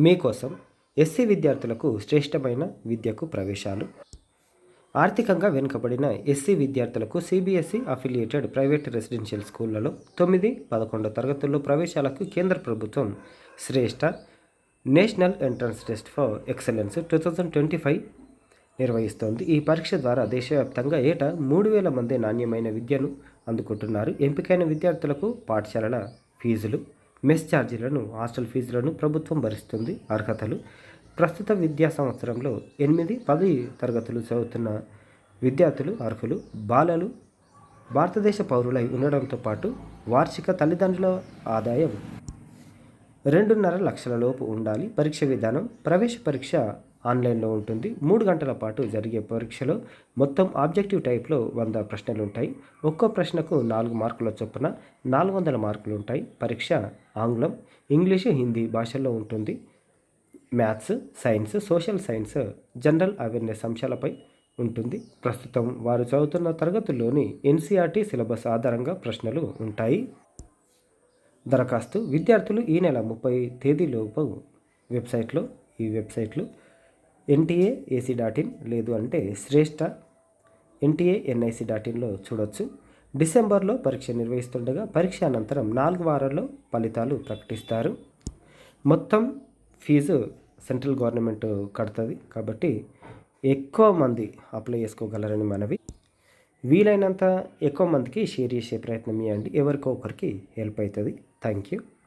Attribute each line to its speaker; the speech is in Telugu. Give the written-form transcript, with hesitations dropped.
Speaker 1: మీకోసం ఎస్సీ విద్యార్థులకు శ్రేష్టమైన విద్యకు ప్రవేశాలు. ఆర్థికంగా వెనుకబడిన ఎస్సీ విద్యార్థులకు సిబిఎస్ఈ అఫిలియేటెడ్ ప్రైవేట్ రెసిడెన్షియల్ స్కూళ్లలో 9, 11 తరగతుల్లో ప్రవేశాలకు కేంద్ర ప్రభుత్వం Shreshta national entrance test for excellence 2025 నిర్వహిస్తోంది. ఈ పరీక్ష ద్వారా దేశవ్యాప్తంగా ఏటా 3,000 మంది నాణ్యమైన విద్యను అందుకుంటున్నారు. ఎంపికైన విద్యార్థులకు పాఠశాలల ఫీజులు, మెస్ ఛార్జీలను, హాస్టల్ ఫీజులను ప్రభుత్వం భరిస్తుంది. అర్హతలు: ప్రస్తుత విద్యా సంవత్సరంలో 8, 10 తరగతులు చదువుతున్న విద్యార్థులు అర్హులు. బాలలు భారతదేశ పౌరులై ఉండడంతో పాటు వార్షిక తల్లిదండ్రుల ఆదాయం 2.5 లక్షల లోపు ఉండాలి. పరీక్ష విధానం: ప్రవేశ పరీక్ష ఆన్లైన్లో ఉంటుంది. 3 గంటల పాటు జరిగే పరీక్షలో మొత్తం ఆబ్జెక్టివ్ టైప్లో 100 ప్రశ్నలుంటాయి. ఒక్కో ప్రశ్నకు 4 మార్కుల చొప్పున 400 మార్కులుంటాయి. పరీక్ష ఆంగ్లం, ఇంగ్లీషు, హిందీ భాషల్లో ఉంటుంది. Maths, science, social science, general awareness అంశాలపై ఉంటుంది. ప్రస్తుతం వారు చదువుతున్న తరగతుల్లోని ఎన్సీఆర్టీ సిలబస్ ఆధారంగా ప్రశ్నలు ఉంటాయి. దరఖాస్తు: విద్యార్థులు ఈ నెల 30 తేదీలోపు ఈ వెబ్సైట్లో NTA-AC.in లేదు అంటే శ్రేష్ఠ NTA-NIC.inలో చూడొచ్చు. డిసెంబర్లో పరీక్ష నిర్వహిస్తుండగా పరీక్ష అనంతరం 4 వారాల్లో ఫలితాలు ప్రకటిస్తారు. మొత్తం ఫీజు సెంట్రల్ గవర్నమెంట్ కడుతుంది కాబట్టి ఎక్కువ మంది అప్లై చేసుకోగలరని మనవి. వీలైనంత ఎక్కువ మందికి షేర్ చేసే ప్రయత్నం చేయండి. ఎవరికో ఒకరికి హెల్ప్ అవుతుంది. Thank you.